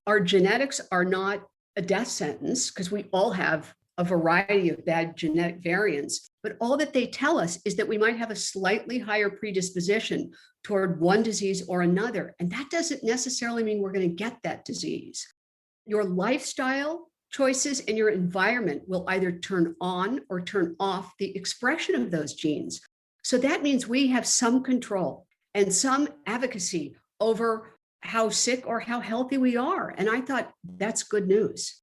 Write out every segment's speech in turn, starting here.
our genetics are not a death sentence because we all have a variety of bad genetic variants, but all that they tell us is that we might have a slightly higher predisposition toward one disease or another. And that doesn't necessarily mean we're going to get that disease. Your lifestyle choices and your environment will either turn on or turn off the expression of those genes. So that means we have some control and some advocacy over how sick or how healthy we are. And I thought that's good news.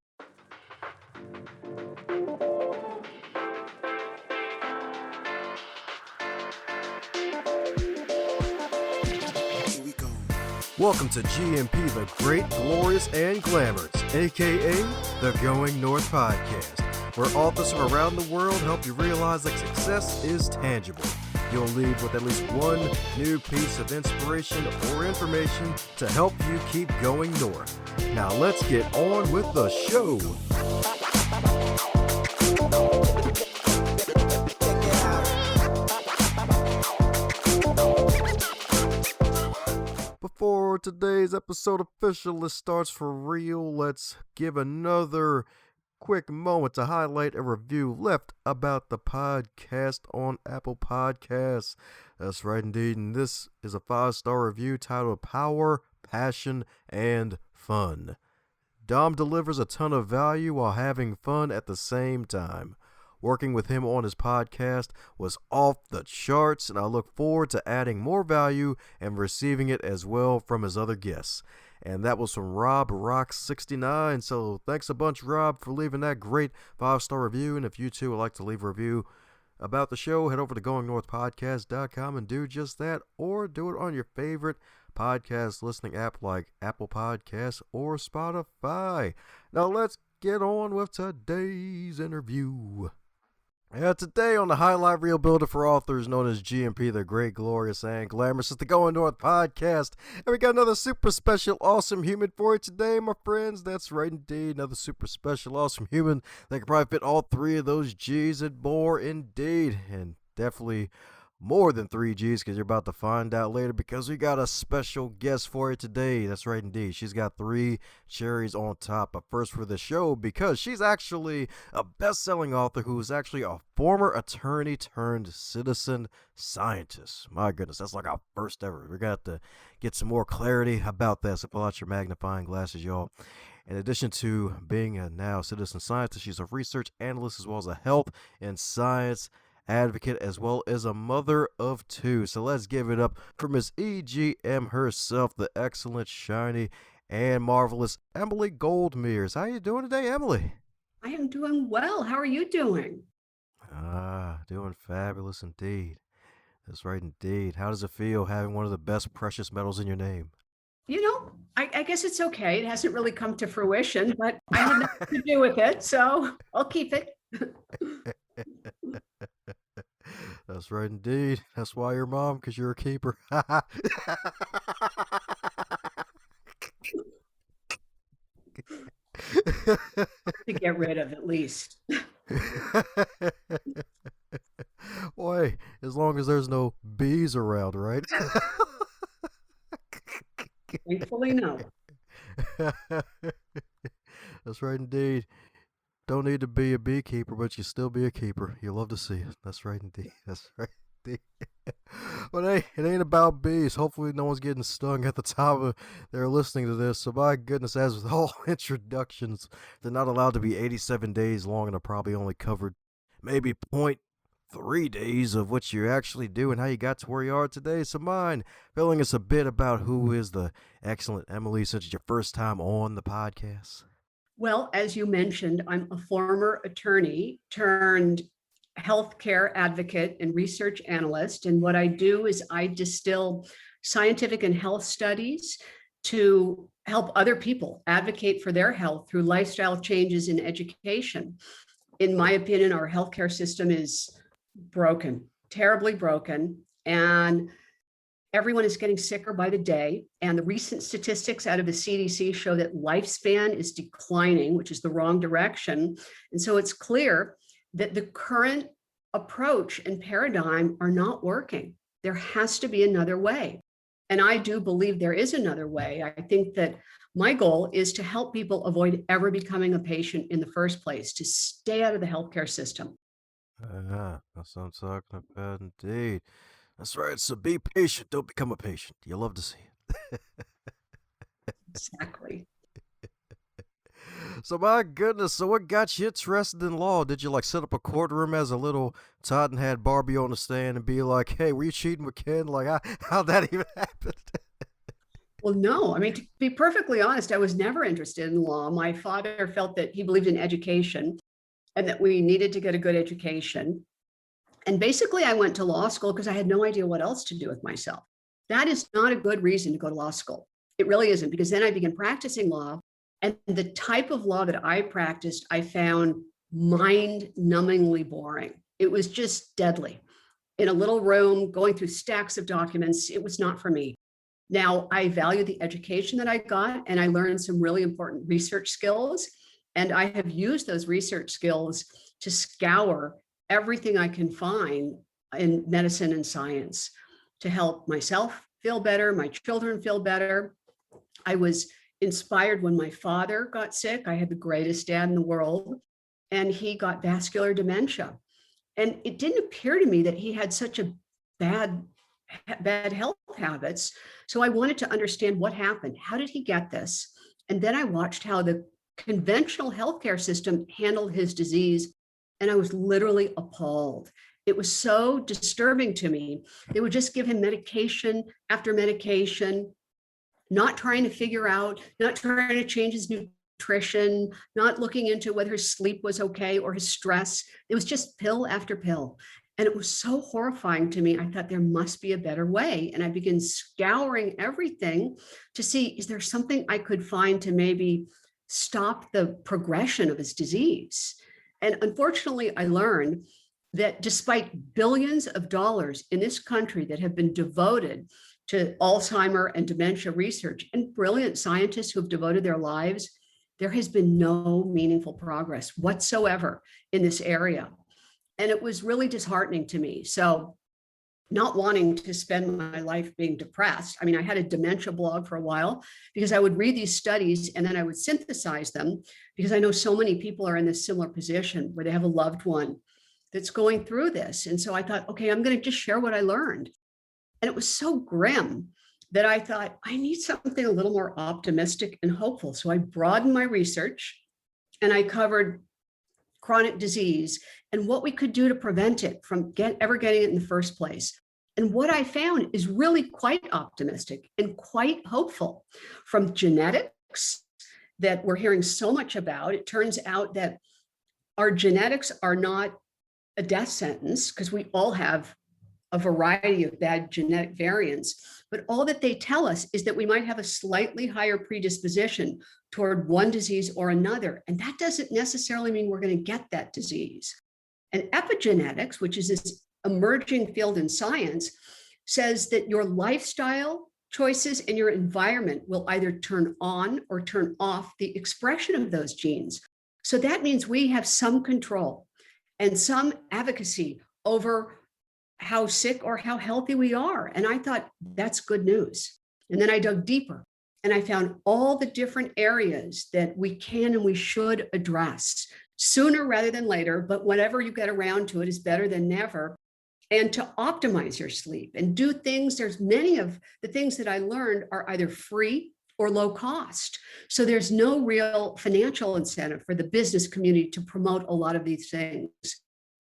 Welcome to GMP, the Great, Glorious, and Glamorous, aka the Going North Podcast, where authors from around the world help you realize that success is tangible. You'll leave with at least one new piece of inspiration or information to help you keep going north. Now let's get on with the show. Before today's episode officially starts for real, let's give another quick moment to highlight a review left about the podcast on Apple Podcasts. That's right indeed, and this is a 5-star review titled Power, Passion, and Fun. Dom delivers a ton of value while having fun at the same time. Working with him on his podcast was off the charts, and I look forward to adding more value and receiving it as well from his other guests. And that was from Rob Rock69. So thanks a bunch, Rob, for leaving that great 5-star review. And if you too would like to leave a review about the show, head over to goingnorthpodcast.com and do just that, or do it on your favorite podcast listening app like Apple Podcasts or Spotify. Now let's get on with today's interview. Today on the Highlight Reel Builder for authors known as GMP, the Great, Glorious, and Glamorous, is the Going North Podcast. And we got another super special, awesome human for you today, my friends. That's right indeed, another super special, awesome human that can probably fit all three of those G's and more indeed. And definitely more than 3 G's, because you're about to find out later, because we got a special guest for you today. That's right indeed. She's got 3 cherries on top. But first for the show, because she's actually a best-selling author who is actually a former attorney turned citizen scientist. My goodness, that's like our first ever. We're going to have to get some more clarity about that, so pull out your magnifying glasses, y'all. In addition to being a now citizen scientist, she's a research analyst as well as a health and science advocate, as well as a mother of 2. So let's give it up for Miss EGM herself, the excellent, shiny, and marvelous Emily Gold Mears. How you doing today, Emily? I am doing well. How are you doing? Doing fabulous indeed. That's right indeed. How does it feel having one of the best precious metals in your name? You know, I guess it's okay. It hasn't really come to fruition, but I had nothing to do with it, so I'll keep it. That's right indeed. That's why you're mom, because you're a keeper. To get rid of, at least. Boy, as long as there's no bees around, right? Thankfully, no. That's right indeed. Don't need to be a beekeeper, but you still be a keeper. You love to see it. That's right indeed. That's right indeed. But hey, it ain't about bees. Hopefully no one's getting stung at the time of they're listening to this. So my goodness, as with all introductions, they're not allowed to be 87 days long, and I probably only covered maybe 0.3 days of what you actually do and how you got to where you are today. So mind telling us a bit about who is the excellent Emily, since it's your first time on the podcast? Well, as you mentioned, I'm a former attorney turned healthcare advocate and research analyst. And what I do is I distill scientific and health studies to help other people advocate for their health through lifestyle changes in education. In my opinion, our healthcare system is broken, terribly broken, and everyone is getting sicker by the day. And the recent statistics out of the CDC show that lifespan is declining, which is the wrong direction. And so it's clear that the current approach and paradigm are not working. There has to be another way. And I do believe there is another way. I think that my goal is to help people avoid ever becoming a patient in the first place, to stay out of the healthcare system. That's what I'm talking about indeed. That's right. So be patient. Don't become a patient. You'll love to see it. Exactly. So my goodness, so what got you interested in law? Did you like set up a courtroom as a little Todd and had Barbie on the stand and be like, "Hey, were you cheating with Ken? Like, how'd that even happen?" Well, no, I mean, to be perfectly honest, I was never interested in law. My father felt that he believed in education and that we needed to get a good education. And basically, I went to law school because I had no idea what else to do with myself. That is not a good reason to go to law school. It really isn't, because then I began practicing law. And the type of law that I practiced, I found mind numbingly boring. It was just deadly. In a little room, going through stacks of documents, it was not for me. Now, I value the education that I got, and I learned some really important research skills. And I have used those research skills to scour everything I can find in medicine and science to help myself feel better, my children feel better. I was inspired when my father got sick. I had the greatest dad in the world, and he got vascular dementia. And it didn't appear to me that he had such a bad health habits. So I wanted to understand what happened. How did he get this? And then I watched how the conventional healthcare system handled his disease, and I was literally appalled. It was so disturbing to me. They would just give him medication after medication, not trying to figure out, not trying to change his nutrition, not looking into whether his sleep was okay or his stress. It was just pill after pill. And it was so horrifying to me. I thought there must be a better way. And I began scouring everything to see, is there something I could find to maybe stop the progression of his disease? And unfortunately, I learned that despite billions of dollars in this country that have been devoted to Alzheimer and dementia research, and brilliant scientists who have devoted their lives, there has been no meaningful progress whatsoever in this area. And it was really disheartening to me. So, not wanting to spend my life being depressed, I mean, I had a dementia blog for a while because I would read these studies and then I would synthesize them, because I know so many people are in this similar position where they have a loved one that's going through this. And so I thought, okay, I'm going to just share what I learned. And it was so grim that I thought, I need something a little more optimistic and hopeful. So I broadened my research and I covered chronic disease and what we could do to prevent it from ever getting it in the first place. And what I found is really quite optimistic and quite hopeful. From genetics that we're hearing so much about, it turns out that our genetics are not a death sentence, because we all have a variety of bad genetic variants, but all that they tell us is that we might have a slightly higher predisposition toward one disease or another. And that doesn't necessarily mean we're going to get that disease. And epigenetics, which is this emerging field in science, says that your lifestyle choices and your environment will either turn on or turn off the expression of those genes. So that means we have some control and some advocacy over how sick or how healthy we are. And I thought, that's good news. And then I dug deeper and I found all the different areas that we can and we should address sooner rather than later, but whenever you get around to it is better than never. And to optimize your sleep and do things, there's many of the things that I learned are either free or low cost. So there's no real financial incentive for the business community to promote a lot of these things,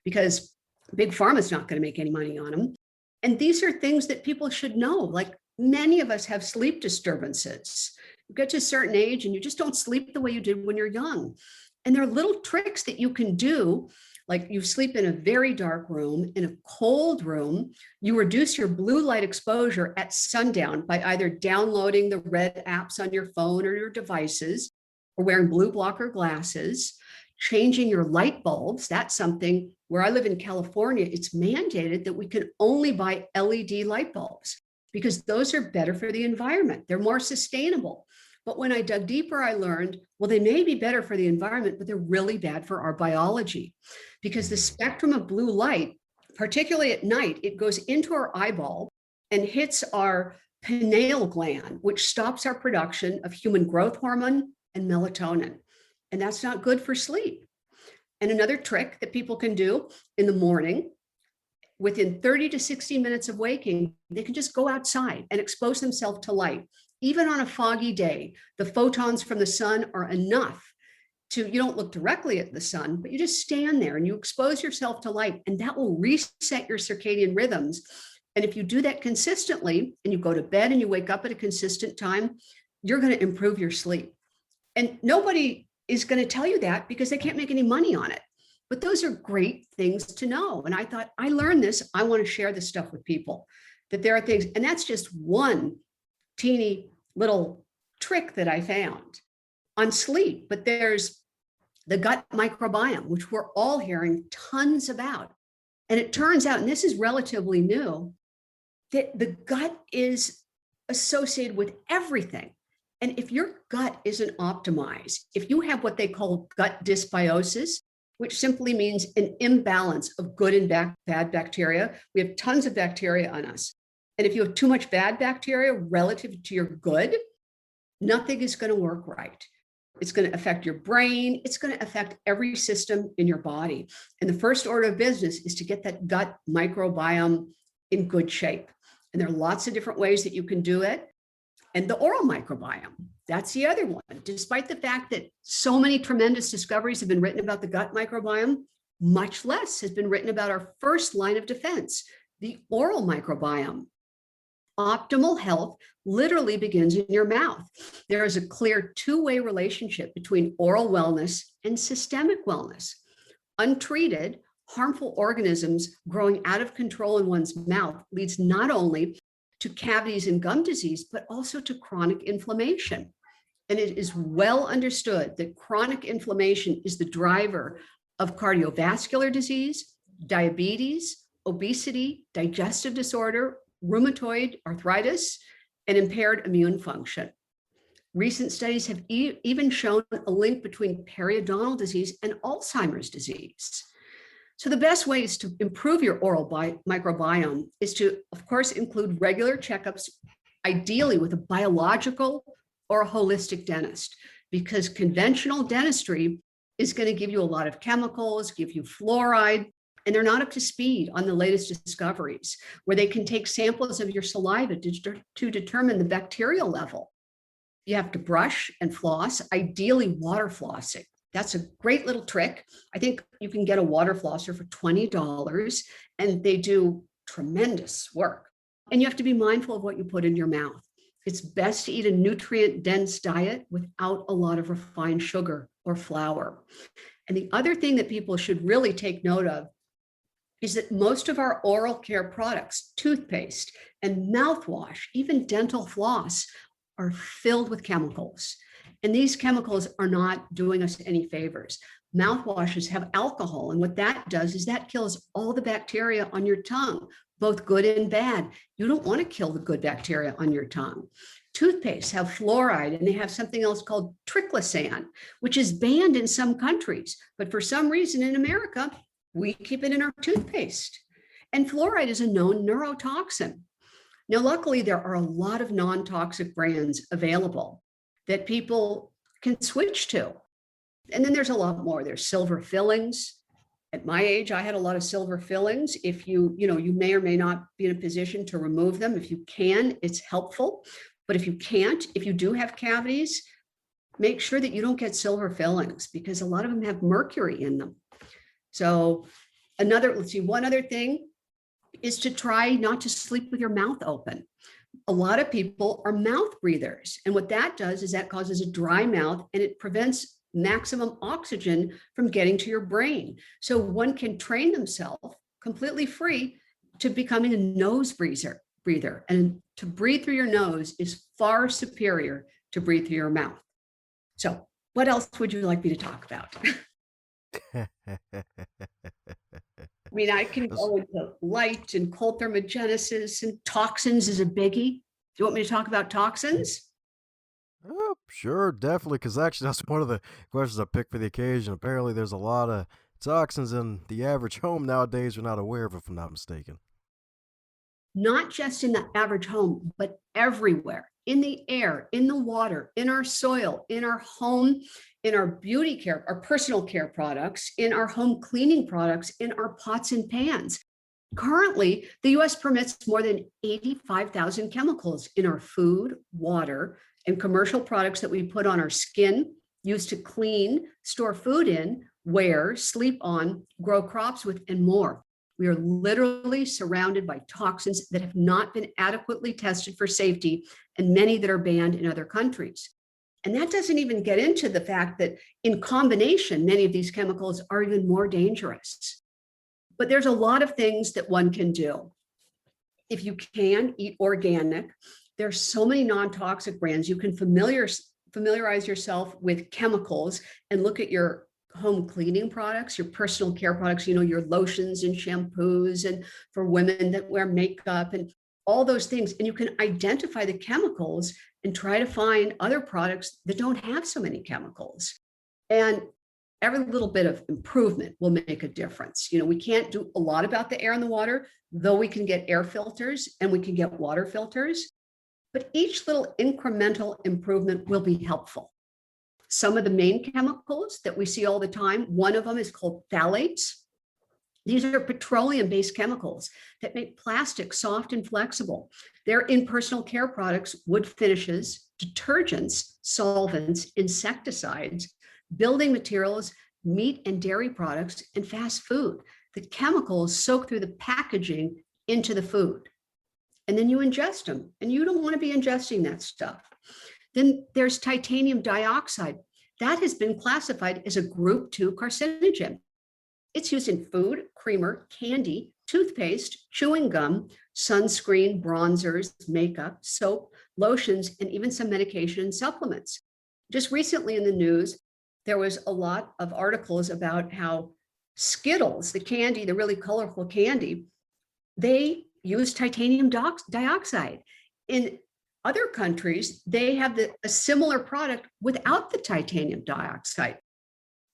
because Big Pharma is not going to make any money on them. And these are things that people should know. Like, many of us have sleep disturbances. You get to a certain age and you just don't sleep the way you did when you're young. And there are little tricks that you can do. Like, you sleep in a very dark room, in a cold room, you reduce your blue light exposure at sundown by either downloading the red apps on your phone or your devices, or wearing blue blocker glasses, changing your light bulbs. That's something where I live in California, it's mandated that we can only buy LED light bulbs because those are better for the environment. They're more sustainable. But when I dug deeper, I learned, well, they may be better for the environment, but they're really bad for our biology, because the spectrum of blue light, particularly at night, it goes into our eyeball and hits our pineal gland, which stops our production of human growth hormone and melatonin. And that's not good for sleep. And another trick that people can do in the morning, within 30 to 60 minutes of waking, they can just go outside and expose themselves to light. Even on a foggy day, the photons from the sun are enough to, you don't look directly at the sun, but you just stand there and you expose yourself to light, and that will reset your circadian rhythms. And if you do that consistently and you go to bed and you wake up at a consistent time, you're going to improve your sleep. And nobody is going to tell you that because they can't make any money on it. But those are great things to know. And I thought, I learned this. I want to share this stuff with people, that there are things. And that's just one teeny little trick that I found on sleep. But there's the gut microbiome, which we're all hearing tons about. And it turns out, and this is relatively new, that the gut is associated with everything. And if your gut isn't optimized, if you have what they call gut dysbiosis, which simply means an imbalance of good and bad bacteria, we have tons of bacteria on us. And if you have too much bad bacteria relative to your good, nothing is going to work right. It's going to affect your brain. It's going to affect every system in your body. And the first order of business is to get that gut microbiome in good shape. And there are lots of different ways that you can do it. And the oral microbiome, that's the other one. Despite the fact that so many tremendous discoveries have been written about the gut microbiome, much less has been written about our first line of defense, the oral microbiome. Optimal health literally begins in your mouth. There is a clear two-way relationship between oral wellness and systemic wellness. Untreated, harmful organisms growing out of control in one's mouth leads not only to cavities and gum disease, but also to chronic inflammation. And it is well understood that chronic inflammation is the driver of cardiovascular disease, diabetes, obesity, digestive disorder, rheumatoid arthritis, and impaired immune function. Recent studies have even shown a link between periodontal disease and Alzheimer's disease. So the best ways to improve your oral microbiome is to, of course, include regular checkups, ideally with a biological or a holistic dentist, because conventional dentistry is going to give you a lot of chemicals, give you fluoride, and they're not up to speed on the latest discoveries, where they can take samples of your saliva to determine the bacterial level. You have to brush and floss, ideally water flossing. That's a great little trick. I think you can get a water flosser for $20, and they do tremendous work. And you have to be mindful of what you put in your mouth. It's best to eat a nutrient-dense diet without a lot of refined sugar or flour. And the other thing that people should really take note of is that most of our oral care products, toothpaste and mouthwash, even dental floss, are filled with chemicals. And these chemicals are not doing us any favors. Mouthwashes have alcohol, and what that does is that kills all the bacteria on your tongue, both good and bad. You don't want to kill the good bacteria on your tongue. Toothpaste have fluoride, and they have something else called triclosan, which is banned in some countries. But for some reason in America, we keep it in our toothpaste. And fluoride is a known neurotoxin. Now, luckily, there are a lot of non-toxic brands available that people can switch to. And then there's a lot more. There's silver fillings. At my age, I had a lot of silver fillings. If you may or may not be in a position to remove them. If you can, it's helpful. But if you can't, if you do have cavities, make sure that you don't get silver fillings, because a lot of them have mercury in them. So one other thing is to try not to sleep with your mouth open. A lot of people are mouth breathers. And what that does is that causes a dry mouth, and it prevents maximum oxygen from getting to your brain. So one can train themselves completely free to becoming a nose breather. And to breathe through your nose is far superior to breathe through your mouth. So what else would you like me to talk about? I mean, I can go into light and cold thermogenesis, and toxins is a biggie. Do you want me to talk about toxins? Oh, sure, definitely, because actually that's one of the questions I picked for the occasion. Apparently there's a lot of toxins in the average home nowadays we're not aware of, if I'm not mistaken. not just in the average home, but everywhere, in the air, in the water, in our soil, in our home, in our beauty care, our personal care products, in our home cleaning products, in our pots and pans. Currently, the US permits more than 85,000 chemicals in our food, water, and commercial products that we put on our skin, use to clean, store food in, wear, sleep on, grow crops with, and more. We are literally surrounded by toxins that have not been adequately tested for safety, and many that are banned in other countries. And that doesn't even get into the fact that in combination, many of these chemicals are even more dangerous. But there's a lot of things that one can do. If you can eat organic, there's so many non-toxic brands. You can familiarize yourself with chemicals and look at your home cleaning products, your personal care products, your lotions and shampoos, and for women that wear makeup and all those things. And you can identify the chemicals and try to find other products that don't have so many chemicals. And every little bit of improvement will make a difference. We can't do a lot about the air and the water, though we can get air filters and we can get water filters. But each little incremental improvement will be helpful. Some of the main chemicals that we see all the time, one of them is called phthalates. These are petroleum-based chemicals that make plastic soft and flexible. They're in personal care products, wood finishes, detergents, solvents, insecticides, building materials, meat and dairy products, and fast food. The chemicals soak through the packaging into the food. And then you ingest them, and you don't want to be ingesting that stuff. Then there's titanium dioxide. That has been classified as a group 2 carcinogen. It's used in food, creamer, candy, toothpaste, chewing gum, sunscreen, bronzers, makeup, soap, lotions, and even some medication and supplements. Just recently in the news, there was a lot of articles about how Skittles, the candy, the really colorful candy, they use titanium dioxide. In other countries, they have a similar product without the titanium dioxide.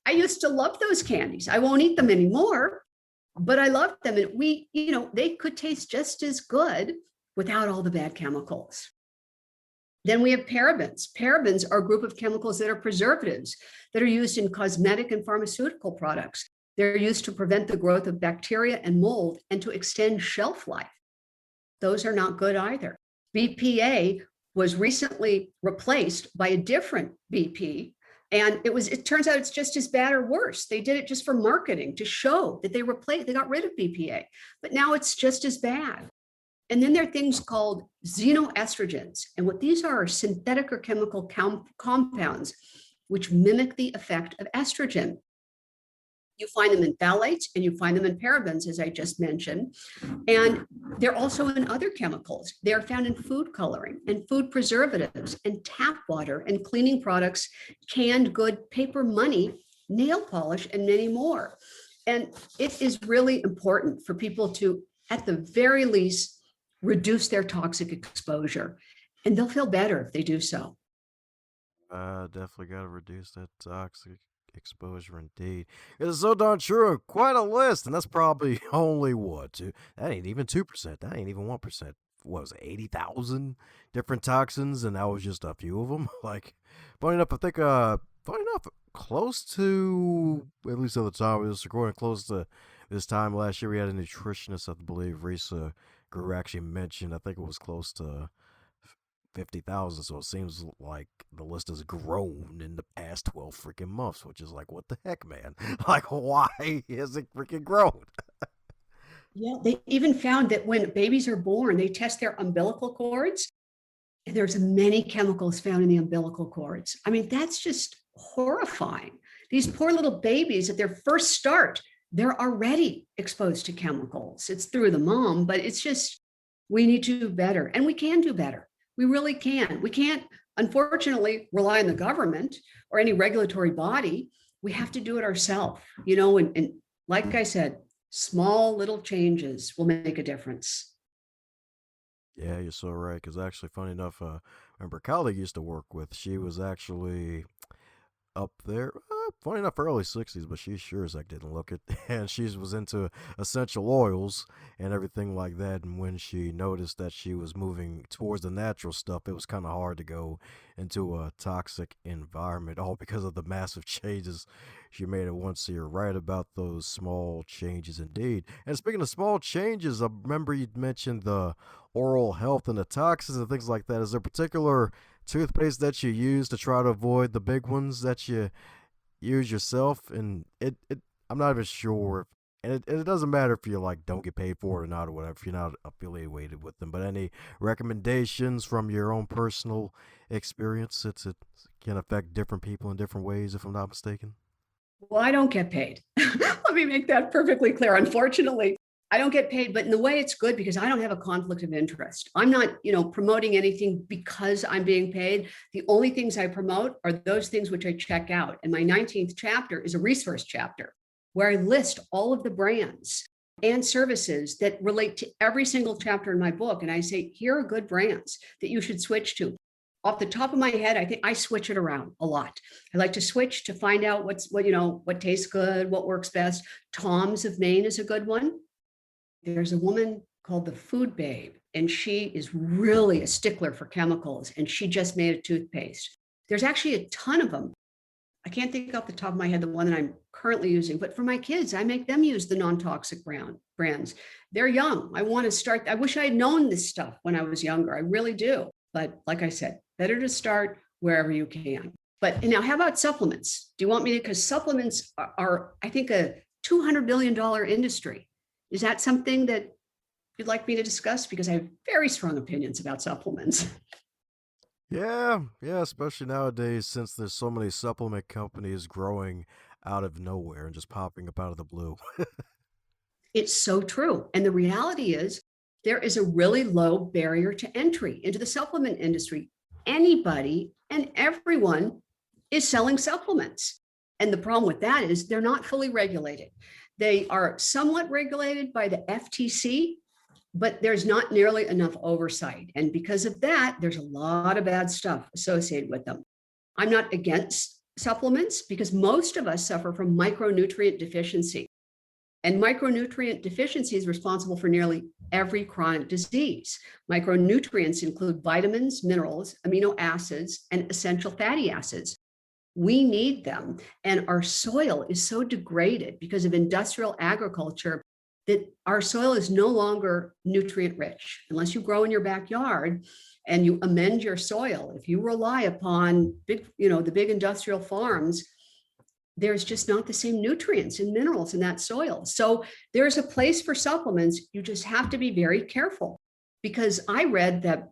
I used to love those candies. I won't eat them anymore, but I love them. And they could taste just as good without all the bad chemicals. Then we have parabens. Parabens are a group of chemicals that are preservatives that are used in cosmetic and pharmaceutical products. They're used to prevent the growth of bacteria and mold and to extend shelf life. Those are not good either. BPA was recently replaced by a different BP, and it turns out it's just as bad or worse. They did it just for marketing to show that they got rid of BPA, but now it's just as bad. And then there are things called xenoestrogens. And what these are synthetic or chemical compounds which mimic the effect of estrogen. You find them in phthalates and you find them in parabens, as I just mentioned. And they're also in other chemicals. They're found in food coloring and food preservatives and tap water and cleaning products, canned good paper money, nail polish, and many more. And it is really important for people to, at the very least, reduce their toxic exposure. And they'll feel better if they do so. Definitely got to reduce that toxic exposure indeed. It's so darn true. Quite a list, and that's probably only what? That ain't even 2%. That ain't even 1%. What was it, 80,000 different toxins, and that was just a few of them? Like, funny enough, I think, close to, at least at the time we was recording, close to this time last year, we had a nutritionist, I believe, Risa Greer actually mentioned, I think it was close to 50,000. So it seems like the list has grown in the past 12 freaking months, which is like, what the heck, man? Like, why has it freaking grown? Yeah, they even found that when babies are born, they test their umbilical cords, and there's many chemicals found in the umbilical cords. I mean, that's just horrifying. These poor little babies at their first start, they're already exposed to chemicals. It's through the mom, but it's just, we need to do better, and we can do better. We really can. We can't, unfortunately, rely on the government or any regulatory body. We have to do it ourselves, and like I said, small little changes will make a difference. Yeah, you're so right. Because actually, funny enough, remember a colleague used to work with, she was actually up there. Funny enough, early 60s, but she sure as heck didn't look it. And she was into essential oils and everything like that. And when she noticed that she was moving towards the natural stuff, it was kind of hard to go into a toxic environment, all because of the massive changes she made at once. So you're right about those small changes indeed. And speaking of small changes, I remember you mentioned the oral health and the toxins and things like that. Is there a particular toothpaste that you use to try to avoid the big ones that you use yourself? And I'm not even sure. And it doesn't matter if you like don't get paid for it or not or whatever, if you're not affiliated with them. But any recommendations from your own personal experience? It can affect different people in different ways, if I'm not mistaken. Well, I don't get paid. Let me make that perfectly clear. Unfortunately, I don't get paid, but in the way it's good because I don't have a conflict of interest. I'm not, promoting anything because I'm being paid. The only things I promote are those things which I check out. And my 19th chapter is a resource chapter where I list all of the brands and services that relate to every single chapter in my book. And I say, here are good brands that you should switch to. Off the top of my head, I think I switch it around a lot. I like to switch to find out what tastes good, what works best. Tom's of Maine is a good one. There's a woman called the Food Babe, and she is really a stickler for chemicals, and she just made a toothpaste. There's actually a ton of them. I can't think off the top of my head the one that I'm currently using, but for my kids, I make them use the non-toxic brands. They're young. I want to start. I wish I had known this stuff when I was younger. I really do. But like I said, better to start wherever you can. But now, how about supplements? Do you want me to? Because supplements are, I think, a $200 billion industry. Is that something that you'd like me to discuss? Because I have very strong opinions about supplements. Yeah, especially nowadays since there's so many supplement companies growing out of nowhere and just popping up out of the blue. It's so true. And the reality is, there is a really low barrier to entry into the supplement industry. Anybody and everyone is selling supplements. And the problem with that is they're not fully regulated. They are somewhat regulated by the FTC, but there's not nearly enough oversight. And because of that, there's a lot of bad stuff associated with them. I'm not against supplements because most of us suffer from micronutrient deficiency. And micronutrient deficiency is responsible for nearly every chronic disease. Micronutrients include vitamins, minerals, amino acids, and essential fatty acids. We need them. And our soil is so degraded because of industrial agriculture that our soil is no longer nutrient rich. Unless you grow in your backyard and you amend your soil, if you rely upon the big industrial farms, there's just not the same nutrients and minerals in that soil. So there's a place for supplements. You just have to be very careful, because I read that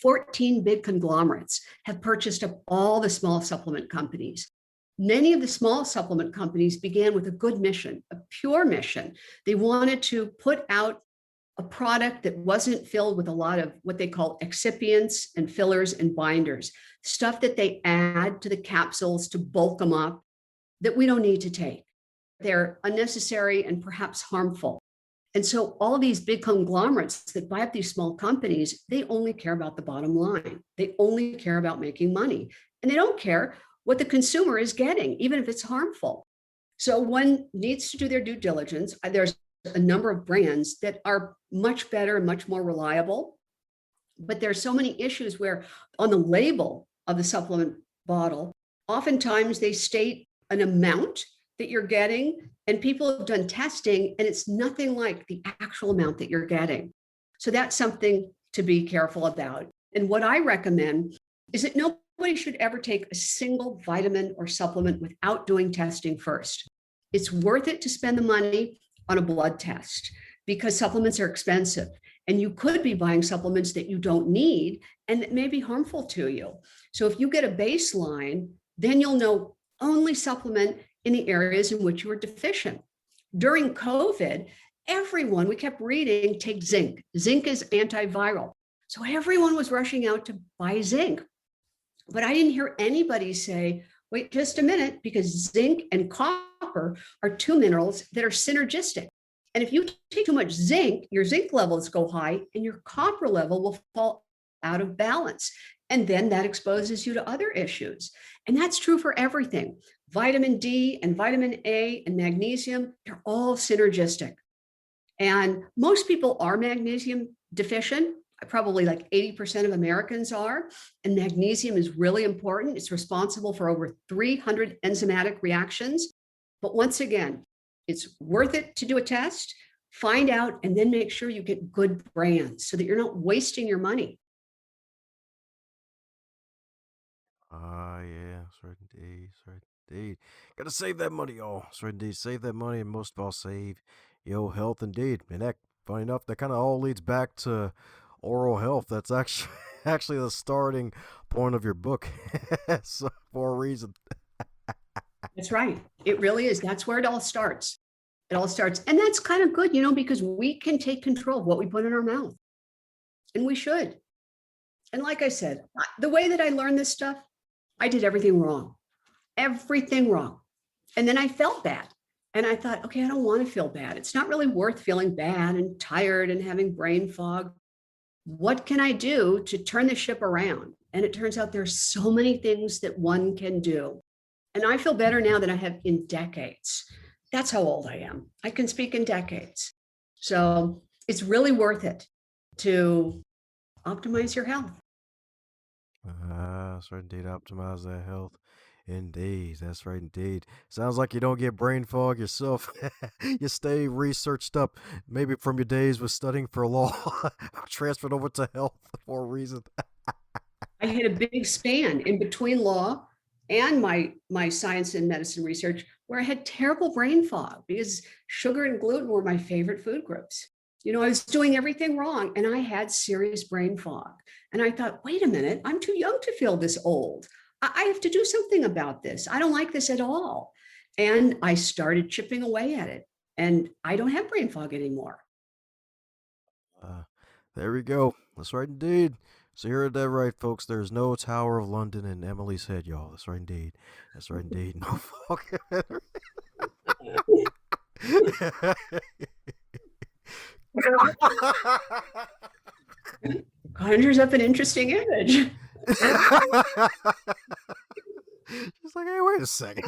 14 big conglomerates have purchased up all the small supplement companies. Many of the small supplement companies began with a good mission, a pure mission. They wanted to put out a product that wasn't filled with a lot of what they call excipients and fillers and binders, stuff that they add to the capsules to bulk them up that we don't need to take. They're unnecessary and perhaps harmful. And so all these big conglomerates that buy up these small companies, they only care about the bottom line. They only care about making money. And they don't care what the consumer is getting, even if it's harmful. So one needs to do their due diligence. There's a number of brands that are much better and much more reliable. But there's so many issues where on the label of the supplement bottle, oftentimes they state an amount that you're getting, and people have done testing and it's nothing like the actual amount that you're getting. So that's something to be careful about. And what I recommend is that nobody should ever take a single vitamin or supplement without doing testing first. It's worth it to spend the money on a blood test because supplements are expensive, and you could be buying supplements that you don't need and that may be harmful to you. So if you get a baseline, then you'll know only supplement in the areas in which you were deficient. During COVID, we kept reading, take zinc. Zinc is antiviral. So everyone was rushing out to buy zinc. But I didn't hear anybody say, wait just a minute, because zinc and copper are two minerals that are synergistic. And if you take too much zinc, your zinc levels go high and your copper level will fall out of balance. And then that exposes you to other issues. And that's true for everything. Vitamin D and vitamin A and magnesium, they're all synergistic. And most people are magnesium deficient. Probably like 80% of Americans are. And magnesium is really important. It's responsible for over 300 enzymatic reactions. But once again, it's worth it to do a test, find out, and then make sure you get good brands so that you're not wasting your money. Yeah, that's right indeed. That's right indeed. Gotta save that money, y'all. That's right indeed. Save that money and most of all save your health indeed. And that funny enough, that kinda all leads back to oral health. That's actually actually the starting point of your book. So, for a reason. That's right. It really is. That's where it all starts. It all starts. And that's kind of good, because we can take control of what we put in our mouth. And we should. And like I said, the way that I learned this stuff, I did everything wrong. Everything wrong. And then I felt bad. And I thought, okay, I don't want to feel bad. It's not really worth feeling bad and tired and having brain fog. What can I do to turn the ship around? And it turns out there's so many things that one can do. And I feel better now than I have in decades. That's how old I am. I can speak in decades. So it's really worth it to optimize your health. That's right indeed. Optimize that health. Indeed. That's right indeed. Sounds like you don't get brain fog yourself. You stay researched up, maybe from your days with studying for law, transferred over to health for a reason. I had a big span in between law and my science and medicine research where I had terrible brain fog because sugar and gluten were my favorite food groups. I was doing everything wrong and I had serious brain fog. And I thought, wait a minute, I'm too young to feel this old. I have to do something about this. I don't like this at all. And I started chipping away at it. And I don't have brain fog anymore. Uh, there we go. That's right indeed. So you heard that right, folks. There's no Tower of London in Emily's head, y'all. That's right indeed. That's right indeed. No fucking. Conjures up an interesting image. She's like, hey, wait a second.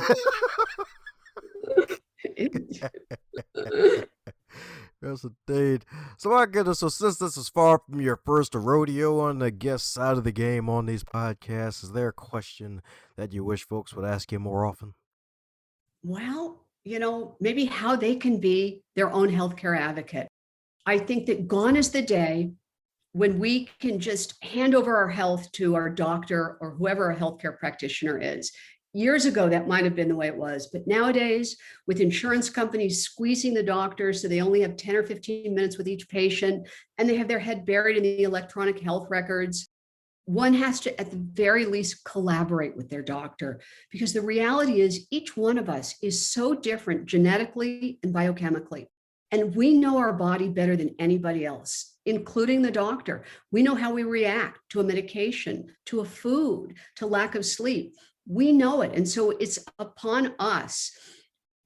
Yes, indeed. So, my goodness, so since this is far from your first rodeo on the guest side of the game on these podcasts, is there a question that you wish folks would ask you more often? Well, maybe how they can be their own healthcare advocate. I think that gone is the day when we can just hand over our health to our doctor or whoever a healthcare practitioner is. Years ago, that might have been the way it was. But nowadays, with insurance companies squeezing the doctors so they only have 10 or 15 minutes with each patient, and they have their head buried in the electronic health records, one has to, at the very least, collaborate with their doctor because the reality is each one of us is so different genetically and biochemically. And we know our body better than anybody else, including the doctor. We know how we react to a medication, to a food, to lack of sleep. We know it. And so it's upon us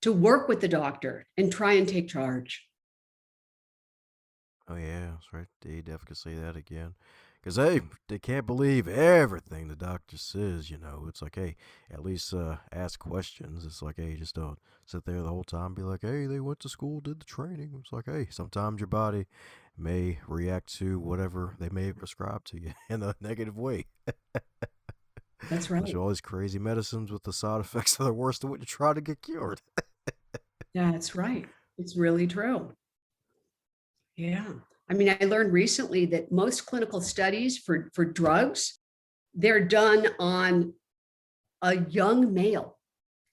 to work with the doctor and try and take charge. Oh, yeah, that's right. They definitely say that again. Because, hey, they can't believe everything the doctor says, It's like, hey, at least ask questions. It's like, hey, just don't sit there the whole time and be like, hey, they went to school, did the training. It's like, hey, sometimes your body may react to whatever they may prescribe to you in a negative way. That's There's right. all these crazy medicines with the side effects that are worse than what you try to get cured. That's right. It's really true. Yeah. I mean, I learned recently that most clinical studies for drugs, they're done on a young male.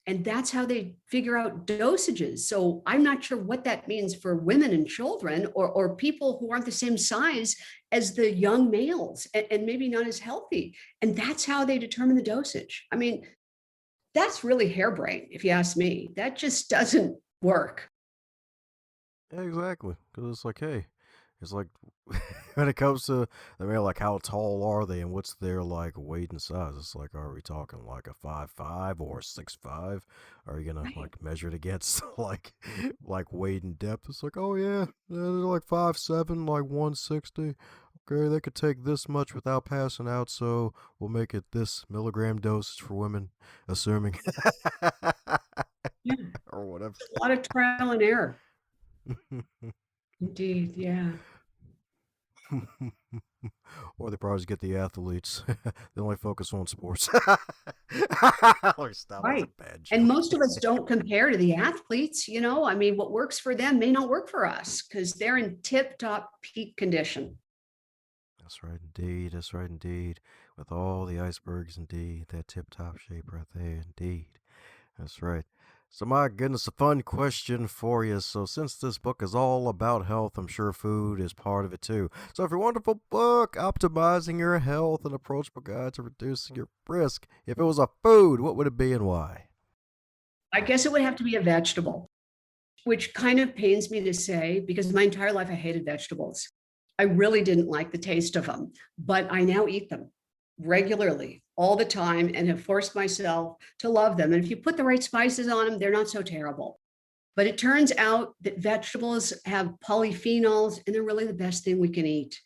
And that's how they figure out dosages. So I'm not sure what that means for women and children or people who aren't the same size as the young males and maybe not as healthy. And that's how they determine the dosage. I mean, that's really harebrained, if you ask me. That just doesn't work. Yeah, exactly. Because it's like, hey, it's like when it comes to I mean, like how tall are they and what's their like weight and size? It's like, are we talking like a 5'5" or a 6'5"? Are you gonna Right. like measure it against like weight and depth? It's like, oh yeah, they're like 5'7", like 160. okay, they could take this much without passing out, so we'll make it this milligram dosage for women, assuming, Yeah, or whatever. a lot of trial and error. Indeed, yeah. Or they probably just get the athletes. They only focus on sports. Or stop. That's a Right. bad And joke. most of us don't compare to the athletes, I mean, what works for them may not work for us because they're in tip-top peak condition. That's right, indeed. That's right, indeed. With all the icebergs, indeed. That tip top shape right there, indeed. That's right. So, my goodness, a fun question for you. So, since this book is all about health, I'm sure food is part of it too. So, if your wonderful book, Optimizing Your Health, an approachable guide to reducing your risk, if it was a food, what would it be and why? I guess it would have to be a vegetable, which kind of pains me to say because my entire life I hated vegetables. I really didn't like the taste of them, but I now eat them regularly all the time and have forced myself to love them. And if you put the right spices on them, they're not so terrible. But it turns out that vegetables have polyphenols and they're really the best thing we can eat.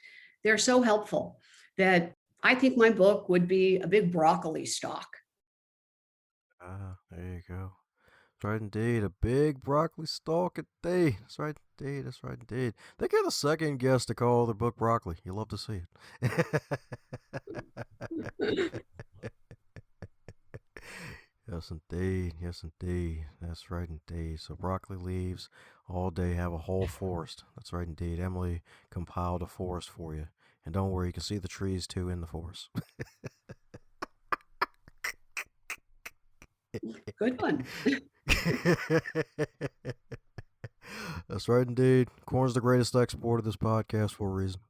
They're so helpful that I think my book would be a big broccoli stalk. Ah, there you go. That's right, indeed. A big broccoli stalk a day. That's right, indeed. That's right, indeed. They get a second guest to call their book broccoli. You love to see it. Yes, indeed. Yes, indeed. That's right, indeed. So broccoli leaves all day have a whole forest. That's right, indeed. Emily compiled a forest for you. And don't worry, you can see the trees too in the forest. Good one. That's right, indeed. Corn's the greatest export of this podcast for a reason.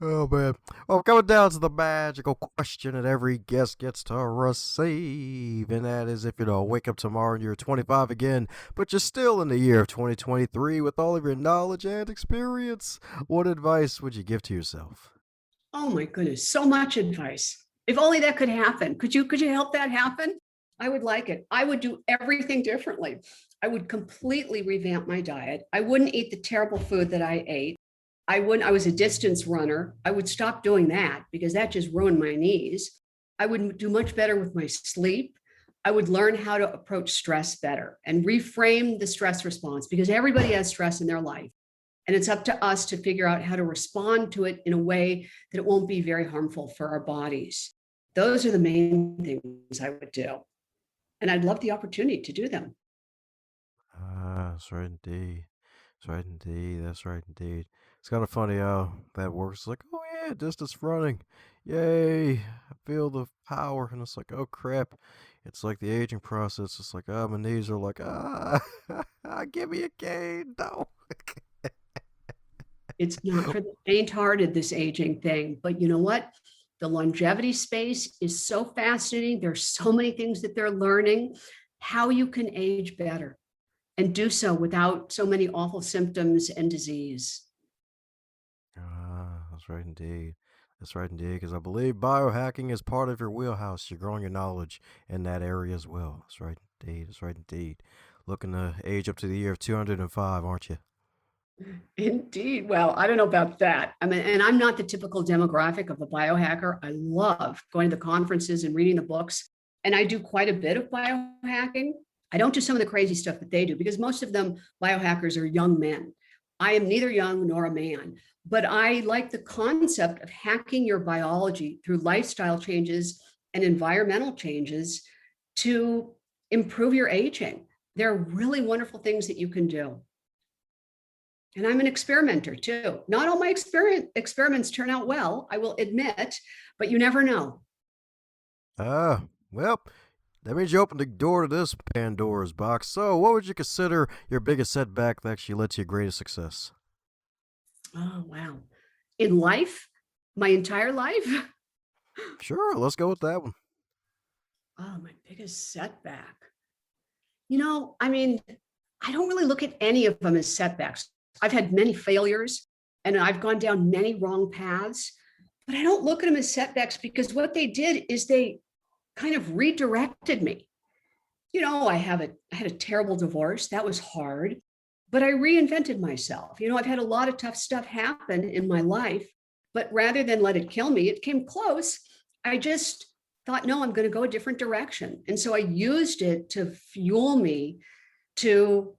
Oh man. Well, coming down to the magical question that every guest gets to receive, and that is if wake up tomorrow and you're 25 again, but you're still in the year of 2023 with all of your knowledge and experience, what advice would you give to yourself? Oh my goodness, so much advice. If only that could happen. Could you help that happen? I would like it. I would do everything differently. I would completely revamp my diet. I wouldn't eat the terrible food that I ate. I was a distance runner. I would stop doing that because that just ruined my knees. I would do much better with my sleep. I would learn how to approach stress better and reframe the stress response because everybody has stress in their life. And it's up to us to figure out how to respond to it in a way that it won't be very harmful for our bodies. Those are the main things I would do. And I'd love the opportunity to do them. Ah, that's right indeed. That's right indeed. That's right indeed. It's kind of funny how that works. It's like, oh yeah, distance running. Yay. I feel the power. And it's like, oh crap. It's like the aging process. It's like, my knees are like, give me a cane. No. It's not for the faint-hearted, this aging thing, but you know what? The longevity space is so fascinating. There's so many things that they're learning, how you can age better and do so without so many awful symptoms and disease. Ah, that's right indeed. That's right indeed. Because I believe biohacking is part of your wheelhouse. You're growing your knowledge in that area as well. That's right indeed. That's right indeed. Looking to age up to the year of 205, aren't you? Indeed. Well, I don't know about that. I mean, and I'm not the typical demographic of a biohacker. I love going to the conferences and reading the books, and I do quite a bit of biohacking. I don't do some of the crazy stuff that they do because most of them biohackers are young men. I am neither young nor a man, but I like the concept of hacking your biology through lifestyle changes and environmental changes to improve your aging. There are really wonderful things that you can do. And I'm an experimenter too. Not all my experiments turn out well, I will admit, but you never know. Ah, well, that means you opened the door to this Pandora's box. So, what would you consider your biggest setback that actually led to your greatest success? Oh, wow. In life, my entire life. Sure, let's go with that one. Oh, my biggest setback. I mean, I don't really look at any of them as setbacks. I've had many failures and I've gone down many wrong paths, but I don't look at them as setbacks because what they did is they kind of redirected me. I had a terrible divorce. That was hard, but I reinvented myself. I've had a lot of tough stuff happen in my life, but rather than let it kill me, it came close. I just thought, no, I'm going to go a different direction. And so I used it to fuel me to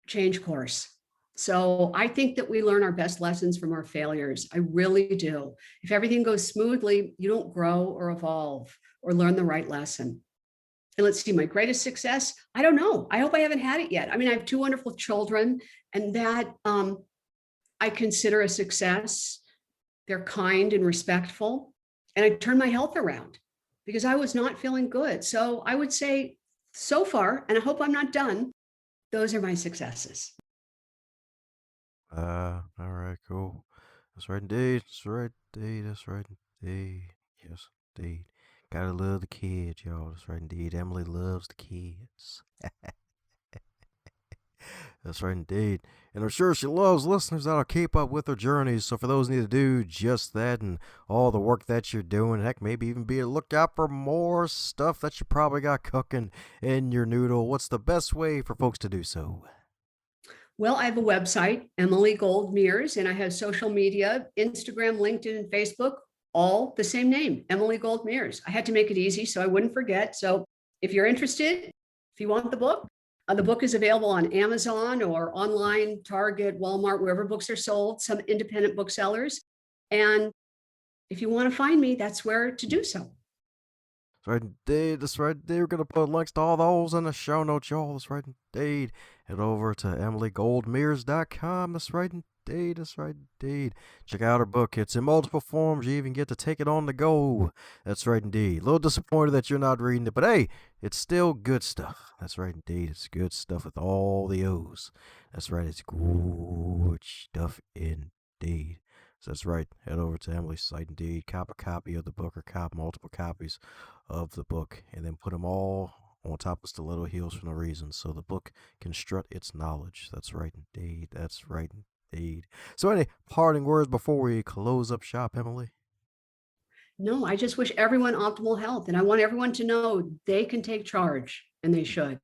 change course. So I think that we learn our best lessons from our failures. I really do. If everything goes smoothly, you don't grow or evolve or learn the right lesson. And let's see, my greatest success, I don't know. I hope I haven't had it yet. I mean, I have two wonderful children, and that I consider a success. They're kind and respectful. And I turned my health around because I was not feeling good. So I would say so far, and I hope I'm not done, those are my successes. All right, cool. That's right indeed. That's right indeed. That's right indeed. Yes, indeed. Gotta love the kids, y'all. That's right indeed. Emily loves the kids. That's right indeed. And I'm sure she loves listeners that'll keep up with her journeys. So for those who need to do just that and all the work that you're doing, heck, maybe even be a lookout for more stuff that you probably got cooking in your noodle. What's the best way for folks to do so? Well, I have a website, Emily Gold Mears, and I have social media, Instagram, LinkedIn, and Facebook, all the same name, Emily Gold Mears. I had to make it easy so I wouldn't forget. So if you're interested, if you want the book is available on Amazon or online, Target, Walmart, wherever books are sold, some independent booksellers. And if you want to find me, that's where to do so. That's right indeed. That's right indeed. We're going to put links to all those in the show notes, y'all. That's right indeed. Head over to emilygoldmears.com. That's right indeed. That's right indeed. Check out her book. It's in multiple forms. You even get to take it on the go. That's right indeed. A little disappointed that you're not reading it, but hey, it's still good stuff. That's right indeed. It's good stuff with all the O's. That's right. It's good stuff indeed. So that's right. Head over to Emily's site indeed. Cop a copy of the book or cop multiple copies of the book and then put them all on top of stiletto heels for no reason so the book can strut its knowledge. That's right indeed. That's right indeed. So any parting words before we close up shop, Emily? No, I just wish everyone optimal health. And I want everyone to know they can take charge, and they should.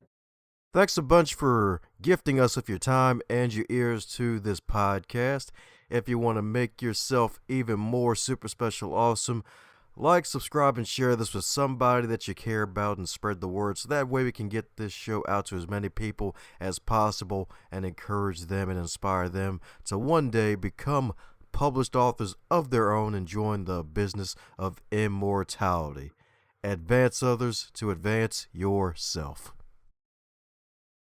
Thanks a bunch for gifting us with your time and your ears to this podcast. If you want to make yourself even more super special awesome, like, subscribe, and share this with somebody that you care about and spread the word so that way we can get this show out to as many people as possible and encourage them and inspire them to one day become published authors of their own and join the business of immortality. Advance others to advance yourself.